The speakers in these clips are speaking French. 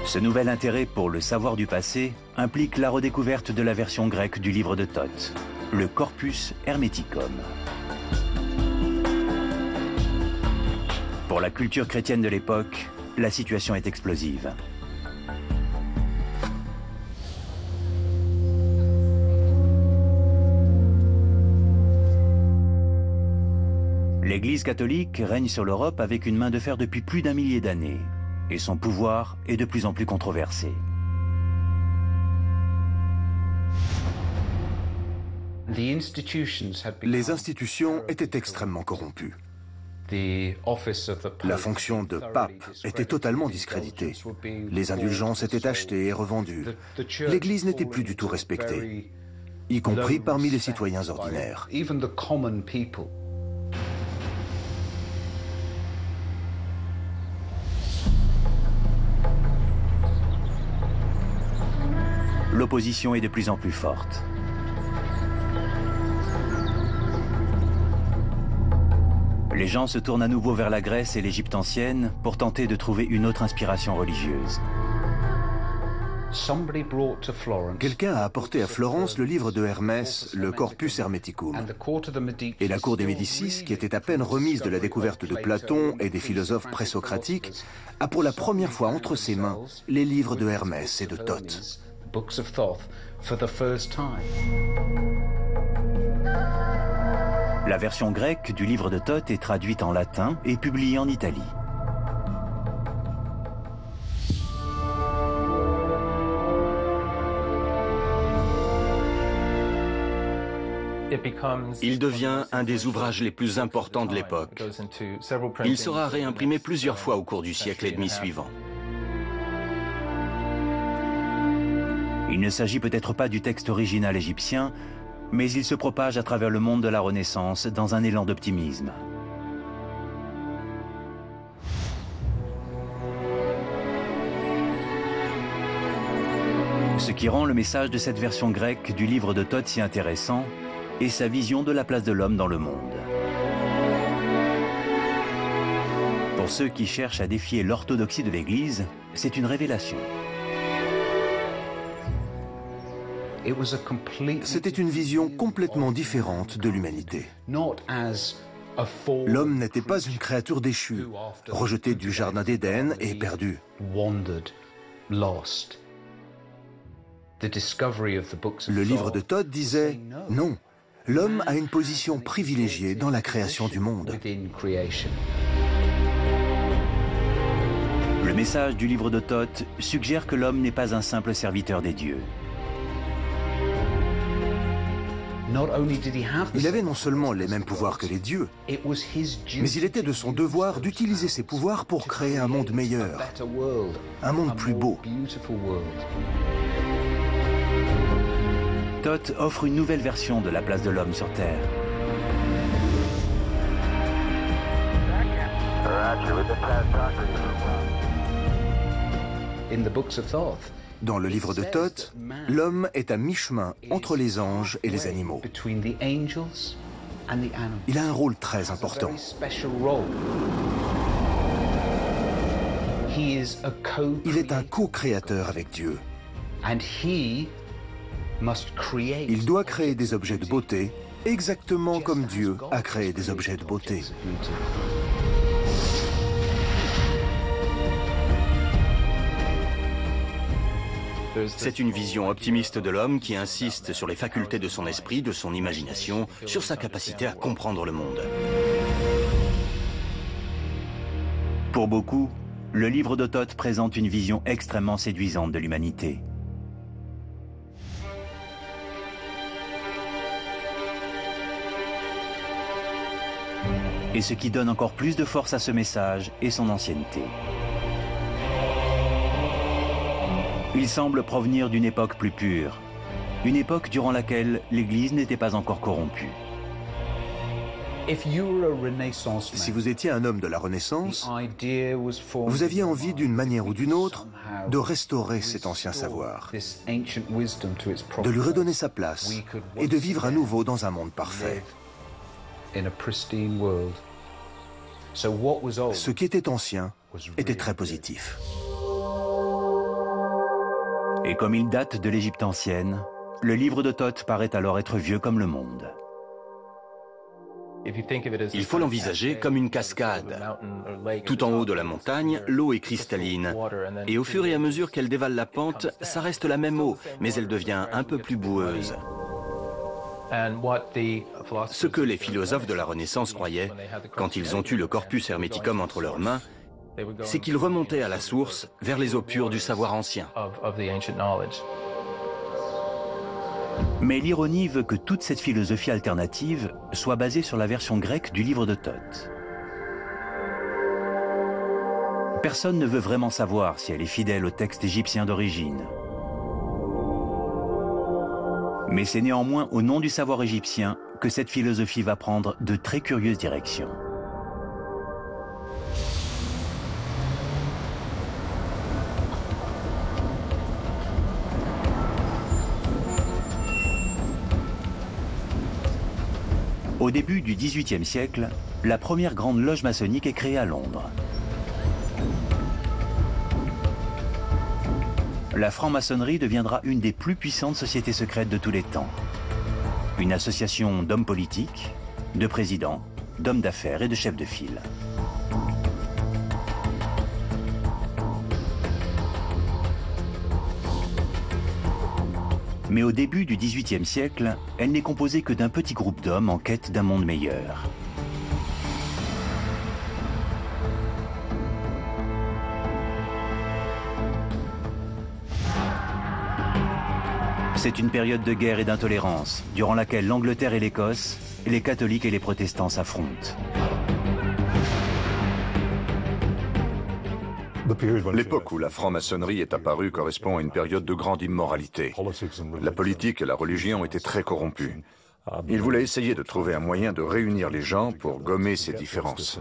Ce nouvel intérêt pour le savoir du passé implique la redécouverte de la version grecque du livre de Thoth, le Corpus Hermeticum. Pour la culture chrétienne de l'époque, la situation est explosive. L'Église catholique règne sur l'Europe avec une main de fer depuis plus d'1 millier d'années, et son pouvoir est de plus en plus controversé. Les institutions étaient extrêmement corrompues. La fonction de pape était totalement discréditée. Les indulgences étaient achetées et revendues. L'Église n'était plus du tout respectée, y compris parmi les citoyens ordinaires. L'opposition est de plus en plus forte. Les gens se tournent à nouveau vers la Grèce et l'Égypte ancienne pour tenter de trouver une autre inspiration religieuse. Quelqu'un a apporté à Florence le livre de Hermès, le Corpus Hermeticum. Et la cour des Médicis, qui était à peine remise de la découverte de Platon et des philosophes présocratiques, a pour la première fois entre ses mains les livres de Hermès et de Thoth. La version grecque du livre de Thoth est traduite en latin et publiée en Italie. Il devient un des ouvrages les plus importants de l'époque. Il sera réimprimé plusieurs fois au cours du siècle et demi suivant. Il ne s'agit peut-être pas du texte original égyptien, mais il se propage à travers le monde de la Renaissance dans un élan d'optimisme. Ce qui rend le message de cette version grecque du livre de Thoth si intéressant est sa vision de la place de l'homme dans le monde. Pour ceux qui cherchent à défier l'orthodoxie de l'Église, c'est une révélation. C'était une vision complètement différente de l'humanité. L'homme n'était pas une créature déchue, rejetée du jardin d'Éden et perdue. Le livre de Thoth disait « Non, l'homme a une position privilégiée dans la création du monde. » Le message du livre de Thoth suggère que l'homme n'est pas un simple serviteur des dieux. Il avait non seulement les mêmes pouvoirs que les dieux, mais il était de son devoir d'utiliser ses pouvoirs pour créer un monde meilleur, un monde plus beau. Thoth offre une nouvelle version de la place de l'homme sur Terre. Dans le livre de Thoth, l'homme est à mi-chemin entre les anges et les animaux. Il a un rôle très important. Il est un co-créateur avec Dieu. Il doit créer des objets de beauté, exactement comme Dieu a créé des objets de beauté. C'est une vision optimiste de l'homme qui insiste sur les facultés de son esprit, de son imagination, sur sa capacité à comprendre le monde. Pour beaucoup, le livre de Thoth présente une vision extrêmement séduisante de l'humanité. Et ce qui donne encore plus de force à ce message est son ancienneté. Il semble provenir d'une époque plus pure, une époque durant laquelle l'Église n'était pas encore corrompue. Si vous étiez un homme de la Renaissance, vous aviez envie d'une manière ou d'une autre de restaurer cet ancien savoir, de lui redonner sa place et de vivre à nouveau dans un monde parfait. Ce qui était ancien était très positif. Et comme il date de l'Égypte ancienne, le livre de Thoth paraît alors être vieux comme le monde. Il faut l'envisager comme une cascade. Tout en haut de la montagne, l'eau est cristalline. Et au fur et à mesure qu'elle dévale la pente, ça reste la même eau, mais elle devient un peu plus boueuse. Ce que les philosophes de la Renaissance croyaient, quand ils ont eu le corpus hermeticum entre leurs mains, c'est qu'ils remontaient à la source, vers les eaux pures du savoir ancien. Mais l'ironie veut que toute cette philosophie alternative soit basée sur la version grecque du livre de Thoth. Personne ne veut vraiment savoir si elle est fidèle au texte égyptien d'origine. Mais c'est néanmoins au nom du savoir égyptien que cette philosophie va prendre de très curieuses directions. Au début du XVIIIe siècle, la première grande loge maçonnique est créée à Londres. La franc-maçonnerie deviendra une des plus puissantes sociétés secrètes de tous les temps. Une association d'hommes politiques, de présidents, d'hommes d'affaires et de chefs de file. Mais au début du XVIIIe siècle, elle n'est composée que d'un petit groupe d'hommes en quête d'un monde meilleur. C'est une période de guerre et d'intolérance, durant laquelle l'Angleterre et l'Écosse, les catholiques et les protestants s'affrontent. L'époque où la franc-maçonnerie est apparue correspond à une période de grande immoralité. La politique et la religion étaient très corrompues. Il voulait essayer de trouver un moyen de réunir les gens pour gommer ces différences.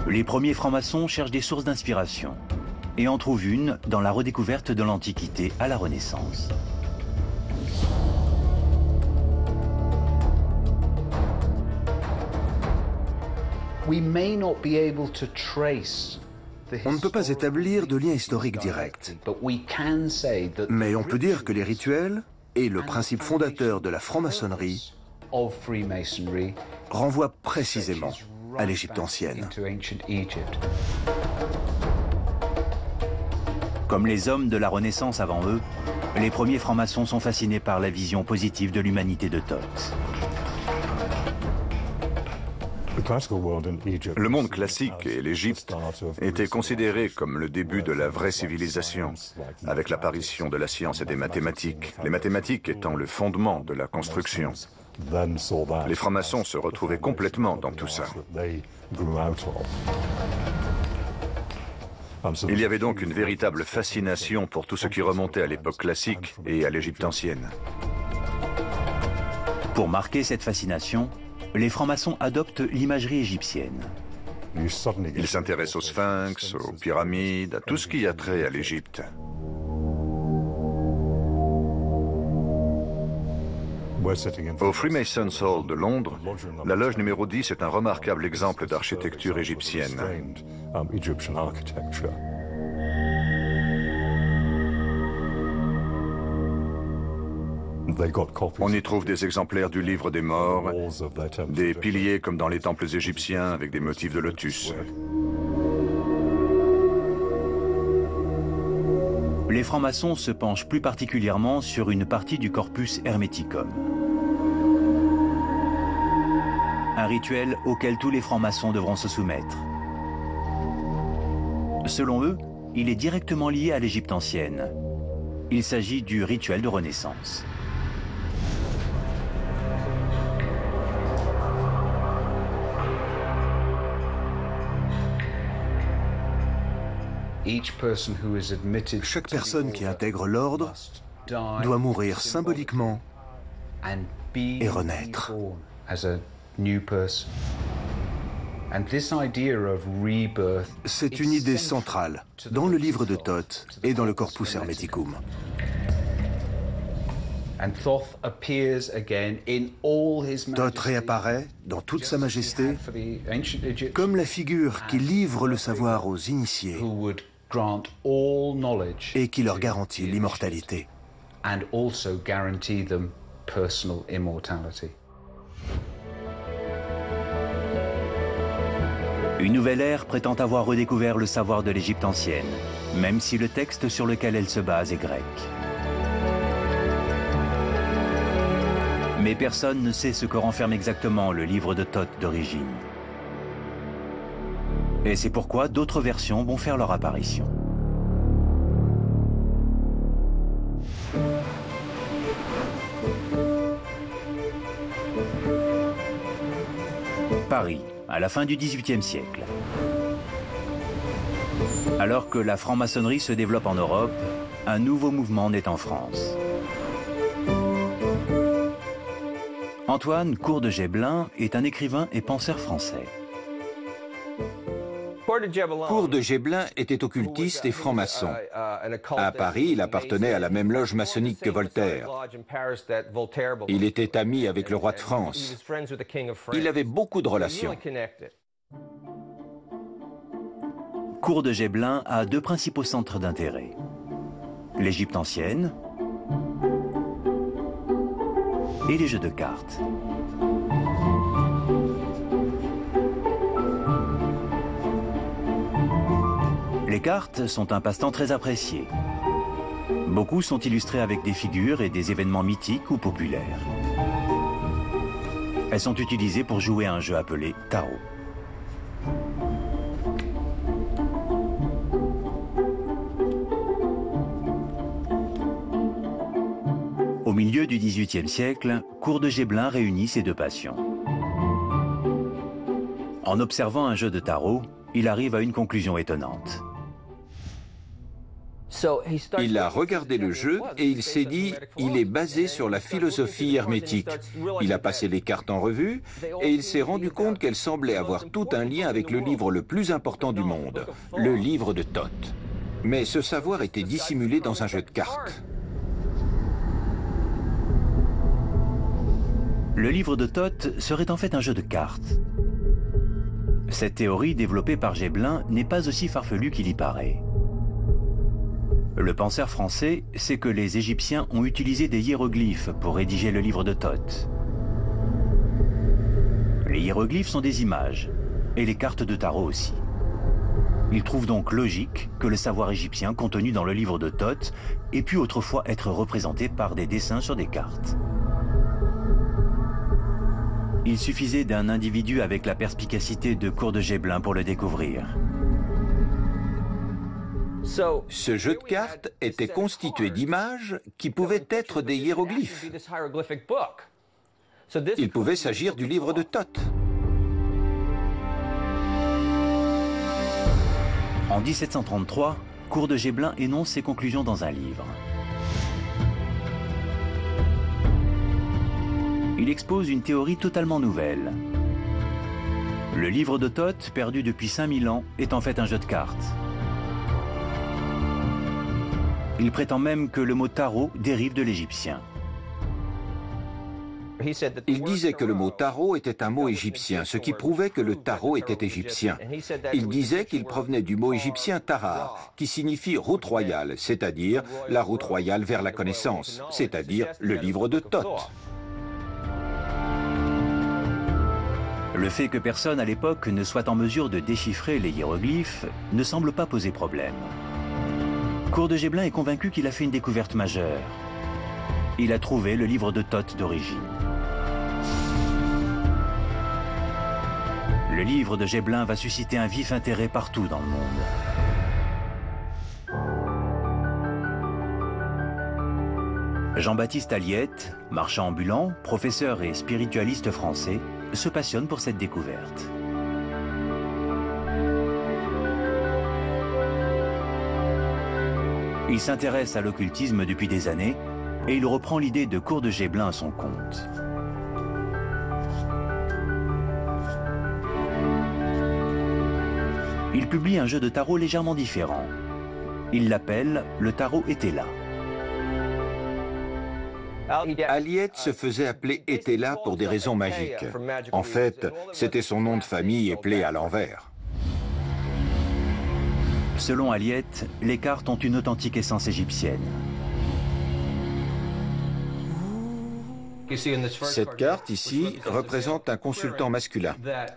Les premiers francs-maçons cherchent des sources d'inspiration et en trouvent une dans la redécouverte de l'Antiquité à la Renaissance. On ne peut pas établir de lien historique direct, mais on peut dire que les rituels et le principe fondateur de la franc-maçonnerie renvoient précisément à l'Égypte ancienne. Comme les hommes de la Renaissance avant eux, les premiers francs-maçons sont fascinés par la vision positive de l'humanité de Thoth. Le monde classique et l'Égypte étaient considérés comme le début de la vraie civilisation, avec l'apparition de la science et des mathématiques, les mathématiques étant le fondement de la construction. Les francs-maçons se retrouvaient complètement dans tout ça. Il y avait donc une véritable fascination pour tout ce qui remontait à l'époque classique et à l'Égypte ancienne. Pour marquer cette fascination, les francs-maçons adoptent l'imagerie égyptienne. Ils s'intéressent aux sphinx, aux pyramides, à tout ce qui a trait à l'Égypte. Au Freemasons Hall de Londres, la loge numéro 10 est un remarquable exemple d'architecture égyptienne. On y trouve des exemplaires du livre des morts, des piliers comme dans les temples égyptiens avec des motifs de lotus. Les francs-maçons se penchent plus particulièrement sur une partie du corpus hermeticum. Un rituel auquel tous les francs-maçons devront se soumettre. Selon eux, il est directement lié à l'Égypte ancienne. Il s'agit du rituel de renaissance. Chaque personne qui intègre l'ordre doit mourir symboliquement et renaître. C'est une idée centrale dans le livre de Thoth et dans le Corpus Hermeticum. Thoth réapparaît dans toute sa majesté comme la figure qui livre le savoir aux initiés et qui leur garantit l'immortalité. Une nouvelle ère prétend avoir redécouvert le savoir de l'Égypte ancienne, même si le texte sur lequel elle se base est grec. Mais personne ne sait ce que renferme exactement le livre de Thoth d'origine. Et c'est pourquoi d'autres versions vont faire leur apparition. Paris, à la fin du XVIIIe siècle. Alors que la franc-maçonnerie se développe en Europe, un nouveau mouvement naît en France. Antoine Cour de Gébelin est un écrivain et penseur français. Cour de Gébelin était occultiste et franc-maçon. À Paris, il appartenait à la même loge maçonnique que Voltaire. Il était ami avec le roi de France. Il avait beaucoup de relations. Cour de Gébelin a deux principaux centres d'intérêt. L'Égypte ancienne et les jeux de cartes. Les cartes sont un passe-temps très apprécié. Beaucoup sont illustrées avec des figures et des événements mythiques ou populaires. Elles sont utilisées pour jouer à un jeu appelé tarot. Au milieu du XVIIIe siècle, Cour de Gébelin réunit ces deux passions. En observant un jeu de tarot, il arrive à une conclusion étonnante. Il a regardé le jeu et il s'est dit, il est basé sur la philosophie hermétique. Il a passé les cartes en revue et il s'est rendu compte qu'elles semblaient avoir tout un lien avec le livre le plus important du monde, le livre de Thoth. Mais ce savoir était dissimulé dans un jeu de cartes. Le livre de Thoth serait en fait un jeu de cartes. Cette théorie développée par Gébelin n'est pas aussi farfelue qu'il y paraît. Le penseur français sait que les Égyptiens ont utilisé des hiéroglyphes pour rédiger le livre de Thoth. Les hiéroglyphes sont des images, et les cartes de tarot aussi. Il trouve donc logique que le savoir égyptien contenu dans le livre de Thoth ait pu autrefois être représenté par des dessins sur des cartes. Il suffisait d'un individu avec la perspicacité de Cour de Gébelin pour le découvrir. Ce jeu de cartes était constitué d'images qui pouvaient être des hiéroglyphes. Il pouvait s'agir du livre de Thoth. En 1733, Cour de Gébelin énonce ses conclusions dans un livre. Il expose une théorie totalement nouvelle. Le livre de Thoth, perdu depuis 5000 ans, est en fait un jeu de cartes. Il prétend même que le mot tarot dérive de l'égyptien. Il disait que le mot tarot était un mot égyptien, ce qui prouvait que le tarot était égyptien. Il disait qu'il provenait du mot égyptien tarar, qui signifie route royale, c'est-à-dire la route royale vers la connaissance, c'est-à-dire le livre de Thoth. Le fait que personne à l'époque ne soit en mesure de déchiffrer les hiéroglyphes ne semble pas poser problème. Cour de Gébelin est convaincu qu'il a fait une découverte majeure. Il a trouvé le livre de Thoth d'origine. Le livre de Gébelin va susciter un vif intérêt partout dans le monde. Jean-Baptiste Aliette, marchand ambulant, professeur et spiritualiste français, se passionne pour cette découverte. Il s'intéresse à l'occultisme depuis des années et il reprend l'idée de Cour de Gébelin à son compte. Il publie un jeu de tarot légèrement différent. Il l'appelle « Le tarot était là ». Aliette se faisait appeler Etela pour des raisons magiques. En fait, c'était son nom de famille éplé à l'envers. Selon Aliette, les cartes ont une authentique essence égyptienne. Cette carte ici représente un consultant masculin.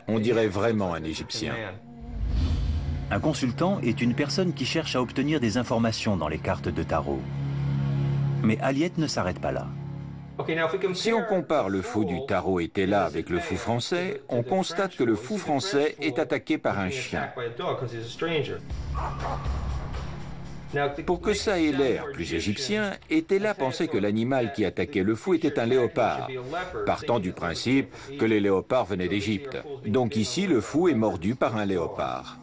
On dirait vraiment un Égyptien. Un consultant est une personne qui cherche à obtenir des informations dans les cartes de tarot. Mais Aliette ne s'arrête pas là. Si on compare le fou du tarot Etela avec le fou français, on constate que le fou français est attaqué par un chien. Pour que ça ait l'air plus égyptien, Etela pensait que l'animal qui attaquait le fou était un léopard, partant du principe que les léopards venaient d'Égypte. Donc ici, le fou est mordu par un léopard.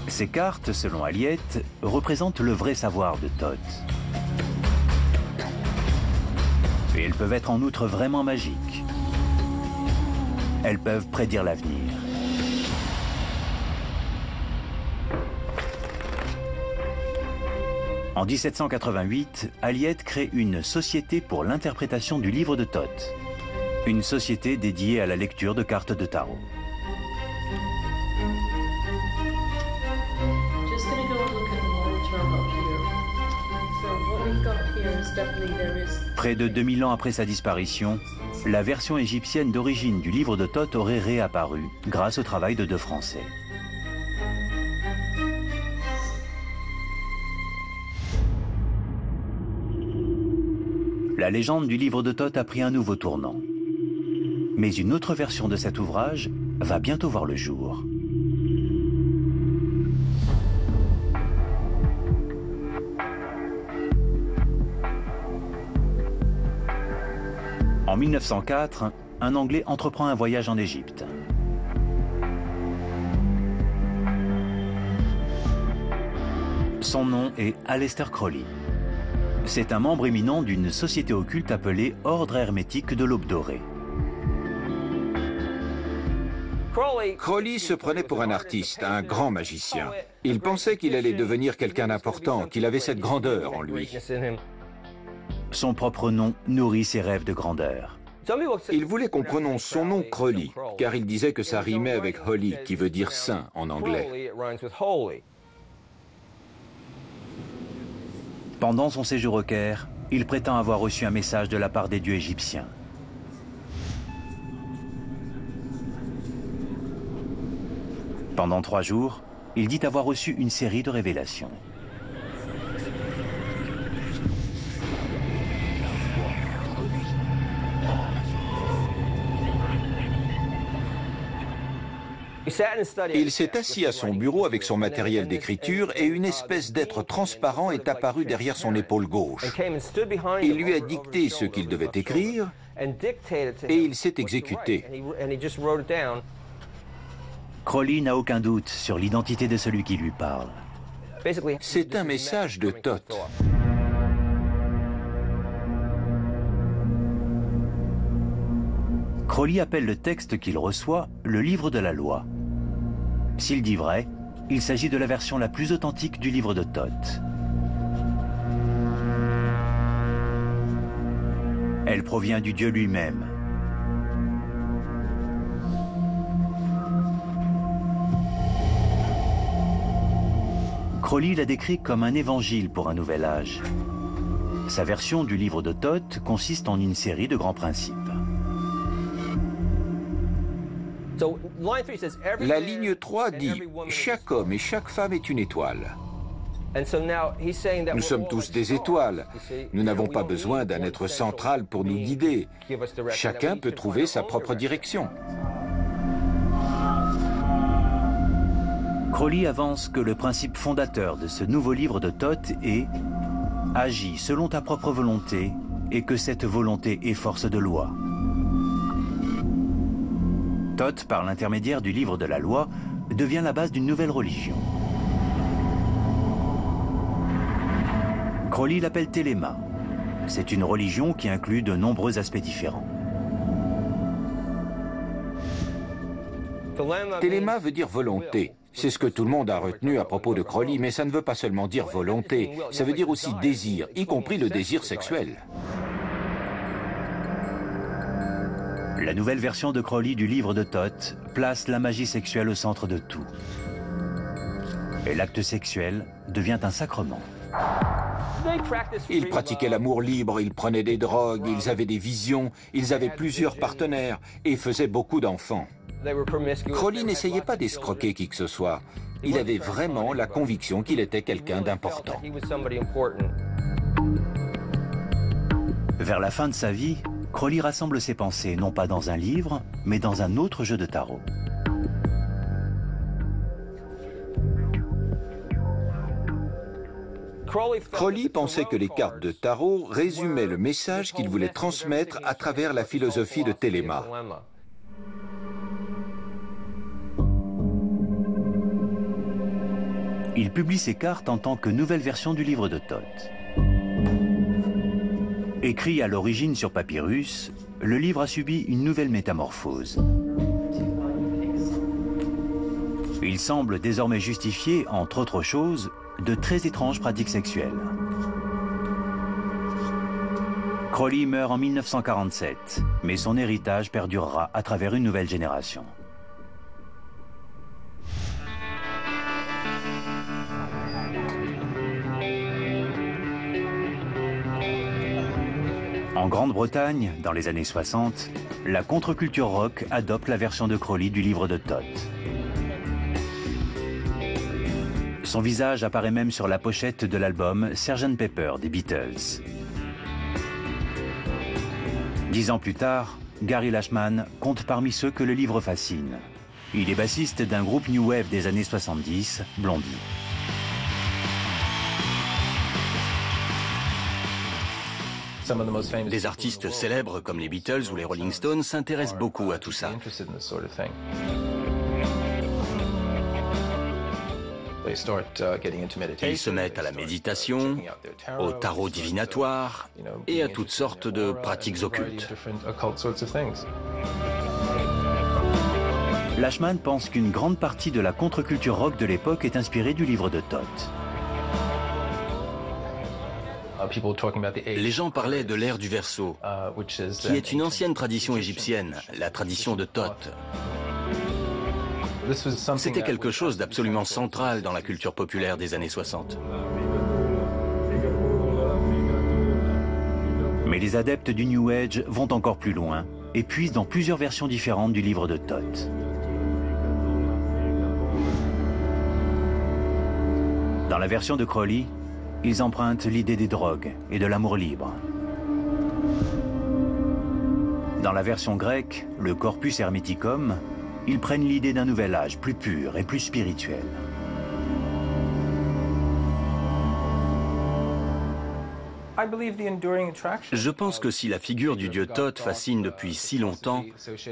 Ces cartes, selon Aliette, représentent le vrai savoir de Thoth. Et elles peuvent être en outre vraiment magiques. Elles peuvent prédire l'avenir. En 1788, Aliette crée une société pour l'interprétation du livre de Thoth. Une société dédiée à la lecture de cartes de tarot. Près de 2000 ans après sa disparition, la version égyptienne d'origine du livre de Thoth aurait réapparu grâce au travail de deux Français. La légende du livre de Thoth a pris un nouveau tournant. Mais une autre version de cet ouvrage va bientôt voir le jour. En 1904, un Anglais entreprend un voyage en Égypte. Son nom est Aleister Crowley. C'est un membre éminent d'une société occulte appelée Ordre Hermétique de l'Aube Dorée. Crowley se prenait pour un artiste, un grand magicien. Il pensait qu'il allait devenir quelqu'un d'important, qu'il avait cette grandeur en lui. Son propre nom nourrit ses rêves de grandeur. Il voulait qu'on prononce son nom Crowley, car il disait que ça rimait avec holy, qui veut dire saint en anglais. Pendant son séjour au Caire, il prétend avoir reçu un message de la part des dieux égyptiens. Pendant 3 jours, il dit avoir reçu une série de révélations. Il s'est assis à son bureau avec son matériel d'écriture et une espèce d'être transparent est apparu derrière son épaule gauche. Il lui a dicté ce qu'il devait écrire et il s'est exécuté. Crowley n'a aucun doute sur l'identité de celui qui lui parle. C'est un message de Thoth. Crowley appelle le texte qu'il reçoit le livre de la loi. S'il dit vrai, il s'agit de la version la plus authentique du livre de Thoth. Elle provient du Dieu lui-même. Crowley l'a décrit comme un évangile pour un nouvel âge. Sa version du livre de Thoth consiste en une série de grands principes. La ligne 3 dit « Chaque homme et chaque femme est une étoile ». Nous sommes tous des étoiles. Nous n'avons pas besoin d'un être central pour nous guider. Chacun peut trouver sa propre direction. Crowley avance que le principe fondateur de ce nouveau livre de Thoth est « Agis selon ta propre volonté et que cette volonté est force de loi ». Thoth, par l'intermédiaire du livre de la loi, devient la base d'une nouvelle religion. Crowley l'appelle Téléma. C'est une religion qui inclut de nombreux aspects différents. Téléma veut dire volonté. C'est ce que tout le monde a retenu à propos de Crowley, mais ça ne veut pas seulement dire volonté, ça veut dire aussi désir, y compris le désir sexuel. La nouvelle version de Crowley du livre de Thoth place la magie sexuelle au centre de tout. Et l'acte sexuel devient un sacrement. Ils pratiquaient l'amour libre, ils prenaient des drogues, ils avaient des visions, ils avaient plusieurs partenaires et faisaient beaucoup d'enfants. Crowley n'essayait pas d'escroquer qui que ce soit. Il avait vraiment la conviction qu'il était quelqu'un d'important. Vers la fin de sa vie, Crowley rassemble ses pensées non pas dans un livre, mais dans un autre jeu de tarot. Crowley pensait que les cartes de tarot résumaient le message qu'il voulait transmettre à travers la philosophie de Thelema. Il publie ses cartes en tant que nouvelle version du livre de Thoth. Écrit à l'origine sur papyrus, le livre a subi une nouvelle métamorphose. Il semble désormais justifier, entre autres choses, de très étranges pratiques sexuelles. Crowley meurt en 1947, mais son héritage perdurera à travers une nouvelle génération. En Grande-Bretagne, dans les années 60, la contre-culture rock adopte la version de Crowley du livre de Thoth. Son visage apparaît même sur la pochette de l'album Sgt Pepper des Beatles. 10 ans plus tard, Gary Lachman compte parmi ceux que le livre fascine. Il est bassiste d'un groupe New Wave des années 70, Blondie. Des artistes célèbres comme les Beatles ou les Rolling Stones s'intéressent beaucoup à tout ça. Ils se mettent à la méditation, au tarot divinatoire et à toutes sortes de pratiques occultes. Lachman pense qu'une grande partie de la contre-culture rock de l'époque est inspirée du livre de Thoth. Les gens parlaient de l'ère du Verseau, qui est une ancienne tradition égyptienne, la tradition de Thoth. C'était quelque chose d'absolument central dans la culture populaire des années 60. Mais les adeptes du New Age vont encore plus loin et puisent dans plusieurs versions différentes du livre de Thoth. Dans la version de Crowley, ils empruntent l'idée des drogues et de l'amour libre. Dans la version grecque, le Corpus Hermeticum, ils prennent l'idée d'un nouvel âge plus pur et plus spirituel. Je pense que si la figure du dieu Thoth fascine depuis si longtemps,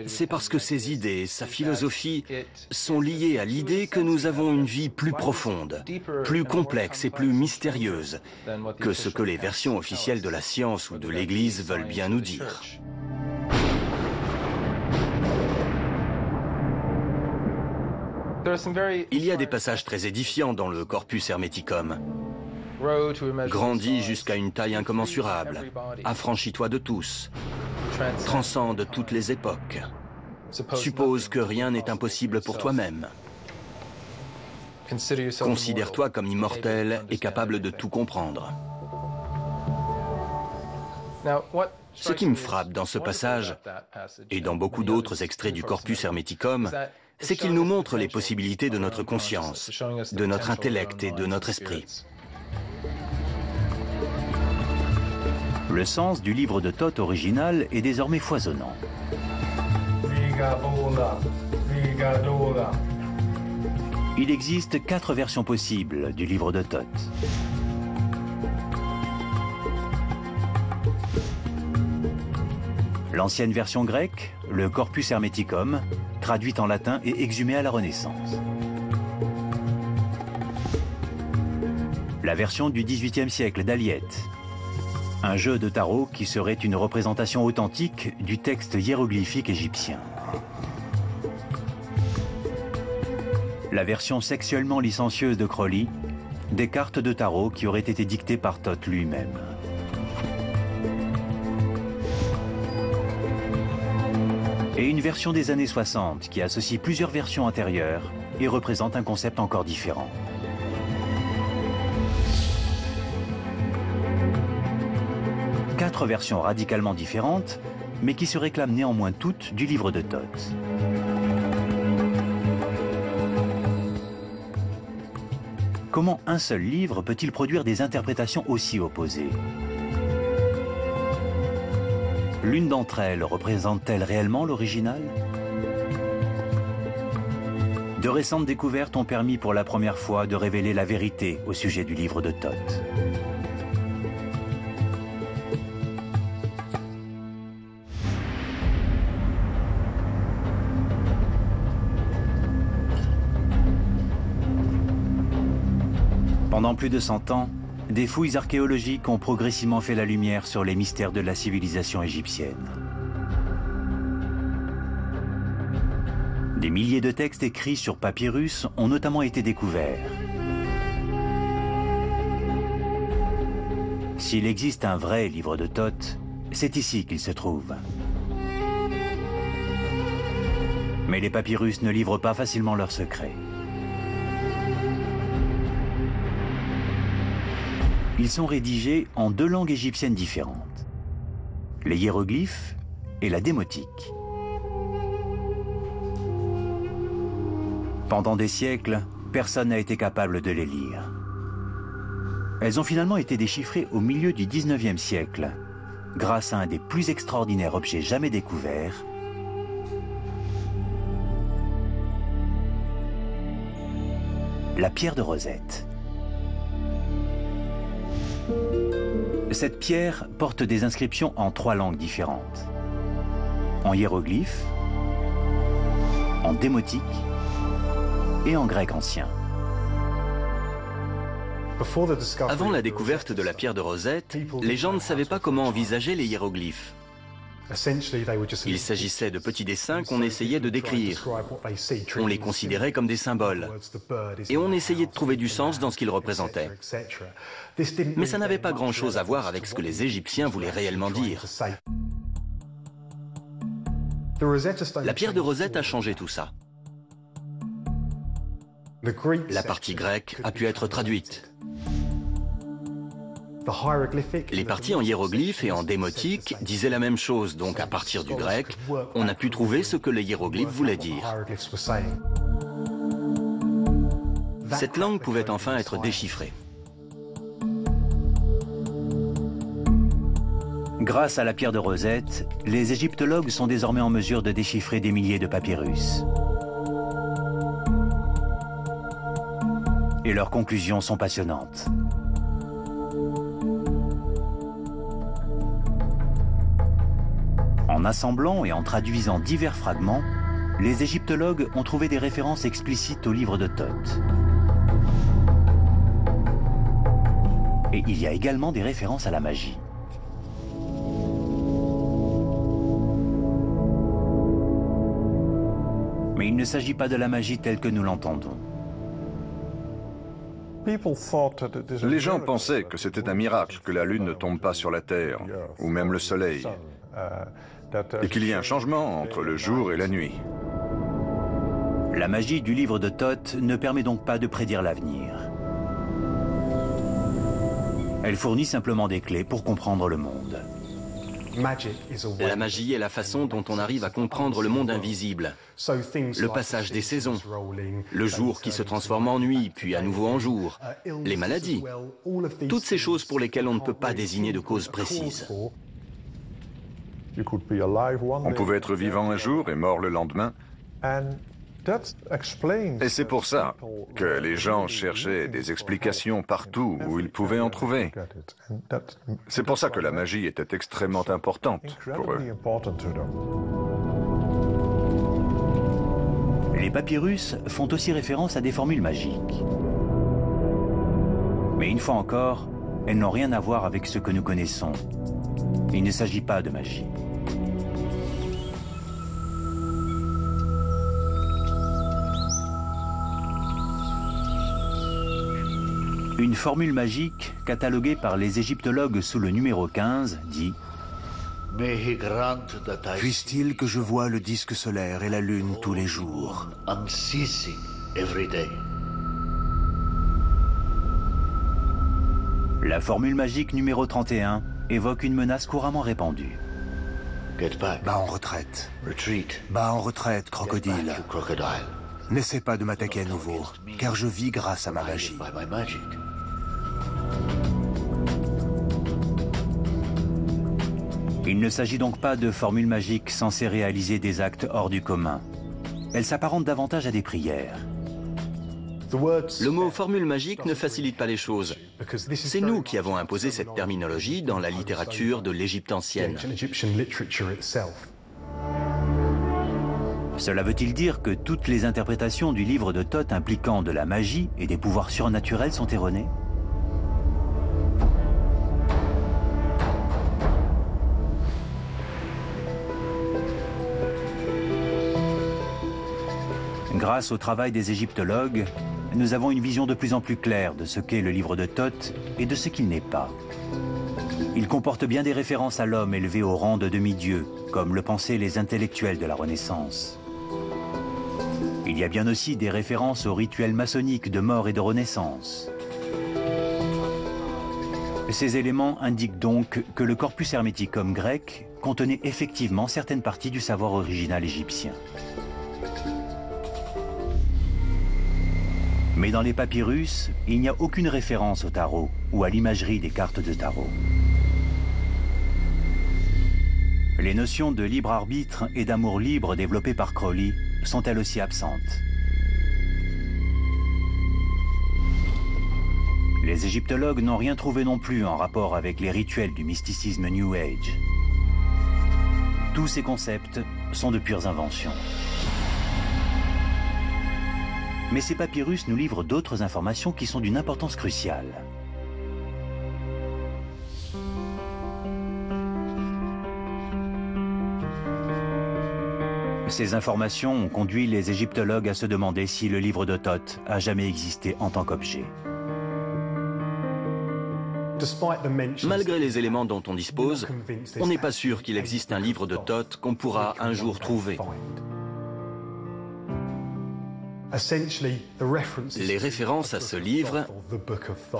c'est parce que ses idées, sa philosophie sont liées à l'idée que nous avons une vie plus profonde, plus complexe et plus mystérieuse que ce que les versions officielles de la science ou de l'Église veulent bien nous dire. Il y a des passages très édifiants dans le Corpus Hermeticum. Grandis jusqu'à une taille incommensurable, affranchis-toi de tous, transcende toutes les époques, suppose que rien n'est impossible pour toi-même, considère-toi comme immortel et capable de tout comprendre. Ce qui me frappe dans ce passage, et dans beaucoup d'autres extraits du Corpus Hermeticum, c'est qu'il nous montre les possibilités de notre conscience, de notre intellect et de notre esprit. Le sens du livre de Thoth original est désormais foisonnant. Il existe 4 versions possibles du livre de Thoth. L'ancienne version grecque, le Corpus Hermeticum, traduite en latin et exhumée à la Renaissance. La version du XVIIIe siècle d'Aliette, un jeu de tarot qui serait une représentation authentique du texte hiéroglyphique égyptien. La version sexuellement licencieuse de Crowley, des cartes de tarot qui auraient été dictées par Thoth lui-même. Et une version des années 60 qui associe plusieurs versions antérieures et représente un concept encore différent. Quatre versions radicalement différentes, mais qui se réclament néanmoins toutes du livre de Thoth. Comment un seul livre peut-il produire des interprétations aussi opposées? L'une d'entre elles représente-t-elle réellement l'original? De récentes découvertes ont permis pour la première fois de révéler la vérité au sujet du livre de Thoth. Pendant plus de 100 ans, des fouilles archéologiques ont progressivement fait la lumière sur les mystères de la civilisation égyptienne. Des milliers de textes écrits sur papyrus ont notamment été découverts. S'il existe un vrai livre de Thoth, c'est ici qu'il se trouve. Mais les papyrus ne livrent pas facilement leurs secrets. Ils sont rédigés en deux langues égyptiennes différentes, les hiéroglyphes et la démotique. Pendant des siècles, personne n'a été capable de les lire. Elles ont finalement été déchiffrées au milieu du 19e siècle, grâce à un des plus extraordinaires objets jamais découverts, la pierre de Rosette. Cette pierre porte des inscriptions en 3 langues différentes. En hiéroglyphe, en démotique et en grec ancien. Avant la découverte de la pierre de Rosette, les gens ne savaient pas comment envisager les hiéroglyphes. Il s'agissait de petits dessins qu'on essayait de décrire. On les considérait comme des symboles. Et on essayait de trouver du sens dans ce qu'ils représentaient. Mais ça n'avait pas grand-chose à voir avec ce que les Égyptiens voulaient réellement dire. La pierre de Rosette a changé tout ça. La partie grecque a pu être traduite. Les parties en hiéroglyphes et en démotique disaient la même chose, donc à partir du grec, on a pu trouver ce que les hiéroglyphes voulaient dire. Cette langue pouvait enfin être déchiffrée. Grâce à la pierre de Rosette, les égyptologues sont désormais en mesure de déchiffrer des milliers de papyrus. Et leurs conclusions sont passionnantes. En assemblant et en traduisant divers fragments, les égyptologues ont trouvé des références explicites au livre de Thoth. Et il y a également des références à la magie. Mais il ne s'agit pas de la magie telle que nous l'entendons. Les gens pensaient que c'était un miracle que la Lune ne tombe pas sur la Terre, ou même le Soleil, et qu'il y ait un changement entre le jour et la nuit. La magie du livre de Thoth ne permet donc pas de prédire l'avenir. Elle fournit simplement des clés pour comprendre le monde. La magie est la façon dont on arrive à comprendre le monde invisible. Le passage des saisons, le jour qui se transforme en nuit, puis à nouveau en jour, les maladies, toutes ces choses pour lesquelles on ne peut pas désigner de cause précise. On pouvait être vivant un jour et mort le lendemain. Et c'est pour ça que les gens cherchaient des explications partout où ils pouvaient en trouver. C'est pour ça que la magie était extrêmement importante pour eux. Les papyrus font aussi référence à des formules magiques. Mais une fois encore, elles n'ont rien à voir avec ce que nous connaissons. Il ne s'agit pas de magie. Une formule magique, cataloguée par les égyptologues sous le numéro 15, dit « Puisse-t-il que je voie le disque solaire et la lune tous les jours. » La formule magique numéro 31 évoque une menace couramment répandue. Bas en retraite. Bas en retraite, crocodile. N'essaie pas de m'attaquer à nouveau, car je vis grâce à ma magie. Il ne s'agit donc pas de formules magiques censées réaliser des actes hors du commun. Elles s'apparentent davantage à des prières. Le mot formule magique ne facilite pas les choses. C'est nous qui avons imposé cette terminologie dans la littérature de l'Égypte ancienne. Cela veut-il dire que toutes les interprétations du livre de Thoth impliquant de la magie et des pouvoirs surnaturels sont erronées? Grâce au travail des égyptologues, nous avons une vision de plus en plus claire de ce qu'est le livre de Thoth et de ce qu'il n'est pas. Il comporte bien des références à l'homme élevé au rang de demi-dieu, comme le pensaient les intellectuels de la Renaissance. Il y a bien aussi des références aux rituels maçonniques de mort et de renaissance. Ces éléments indiquent donc que le corpus hermeticum grec contenait effectivement certaines parties du savoir original égyptien. Mais dans les papyrus, il n'y a aucune référence au tarot ou à l'imagerie des cartes de tarot. Les notions de libre arbitre et d'amour libre développées par Crowley sont elles aussi absentes. Les égyptologues n'ont rien trouvé non plus en rapport avec les rituels du mysticisme New Age. Tous ces concepts sont de pures inventions. Mais ces papyrus nous livrent d'autres informations qui sont d'une importance cruciale. Ces informations ont conduit les égyptologues à se demander si le livre de Thoth a jamais existé en tant qu'objet. Malgré les éléments dont on dispose, on n'est pas sûr qu'il existe un livre de Thoth qu'on pourra un jour trouver. Les références à ce livre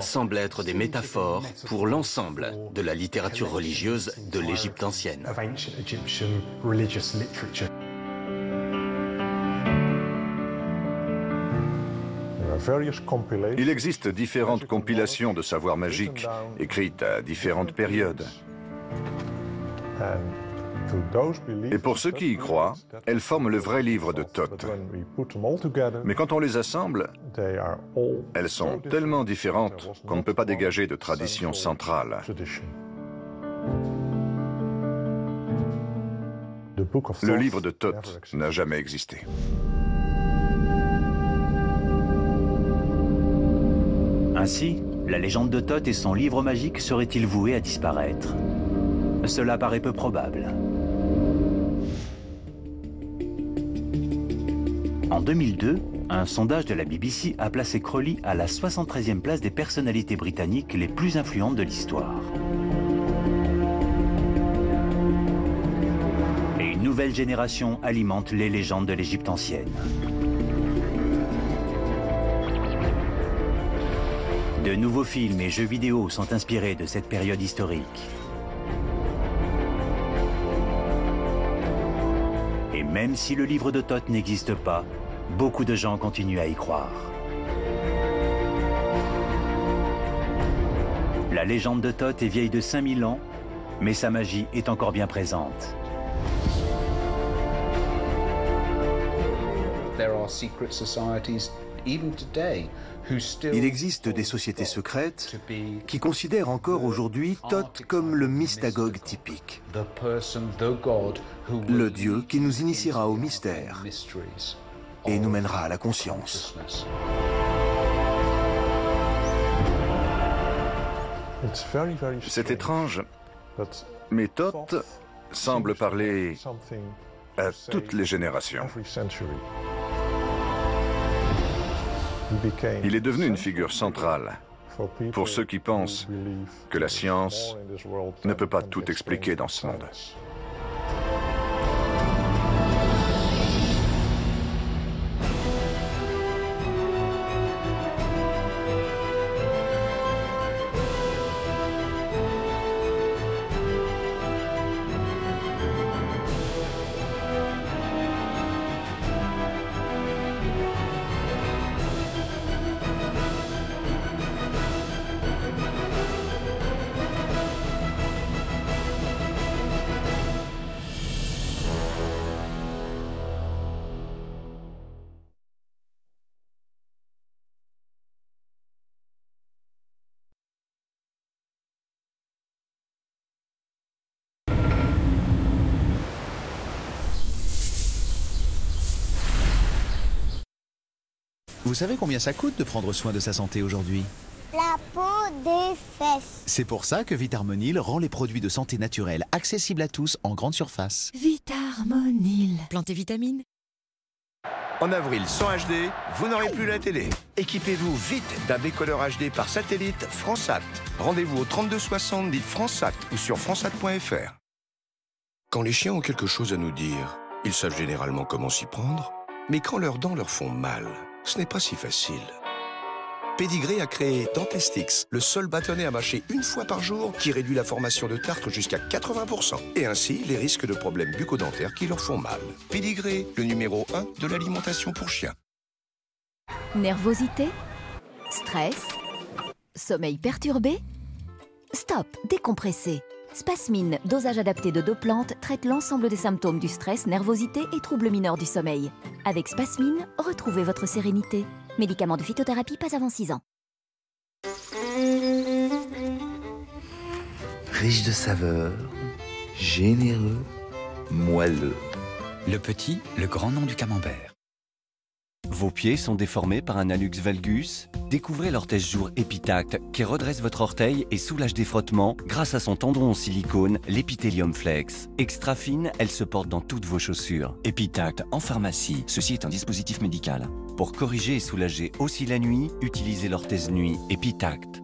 semblent être des métaphores pour l'ensemble de la littérature religieuse de l'Égypte ancienne. Il existe différentes compilations de savoirs magiques, écrites à différentes périodes. Et pour ceux qui y croient, elles forment le vrai livre de Thoth. Mais quand on les assemble, elles sont tellement différentes qu'on ne peut pas dégager de tradition centrale. Le livre de Thoth n'a jamais existé. Ainsi, la légende de Thoth et son livre magique seraient-ils voués à disparaître? Cela paraît peu probable. En 2002, un sondage de la BBC a placé Crowley à la 73e place des personnalités britanniques les plus influentes de l'histoire. Et une nouvelle génération alimente les légendes de l'Égypte ancienne. De nouveaux films et jeux vidéo sont inspirés de cette période historique. Et même si le livre de Thoth n'existe pas, beaucoup de gens continuent à y croire. La légende de Thoth est vieille de 5000 ans, mais sa magie est encore bien présente. Il existe des sociétés secrètes qui considèrent encore aujourd'hui Thoth comme le mystagogue typique, le dieu qui nous initiera au mystère et nous mènera à la conscience. C'est étrange, mais Thoth semble parler à toutes les générations. Il est devenu une figure centrale Pour ceux qui pensent que la science ne peut pas tout expliquer dans ce monde. Vous savez combien ça coûte de prendre soin de sa santé aujourd'hui? La peau des fesses. C'est pour ça que Vitarmonil rend les produits de santé naturelle accessibles à tous en grande surface. Vitarmonil. Plantes et vitamines. En avril, sans HD, vous n'aurez plus la télé. Équipez-vous vite d'un décodeur HD par satellite FranceSat. Rendez-vous au 3260, dites FranceSat ou sur francesat.fr. Quand les chiens ont quelque chose à nous dire, ils savent généralement comment s'y prendre. Mais quand leurs dents leur font mal, ce n'est pas si facile. Pedigree a créé Dentastix, le seul bâtonnet à mâcher une fois par jour qui réduit la formation de tartre jusqu'à 80%. Et ainsi, les risques de problèmes bucco-dentaires qui leur font mal. Pedigree, le numéro 1 de l'alimentation pour chiens. Nervosité, stress, sommeil perturbé. Stop, décompressez. Spasmine, dosage adapté de 2 plantes, traite l'ensemble des symptômes du stress, nervosité et troubles mineurs du sommeil. Avec Spasmine, retrouvez votre sérénité. Médicament de phytothérapie pas avant 6 ans. Riche de saveurs, généreux, moelleux. Le petit, le grand nom du camembert. Vos pieds sont déformés par un hallux valgus? Découvrez l'orthèse-jour Epitact qui redresse votre orteil et soulage des frottements grâce à son tendon en silicone, l'Epithélium Flex. Extra fine, elle se porte dans toutes vos chaussures. Epitact en pharmacie. Ceci est un dispositif médical. Pour corriger et soulager aussi la nuit, utilisez l'orthèse nuit Epitact.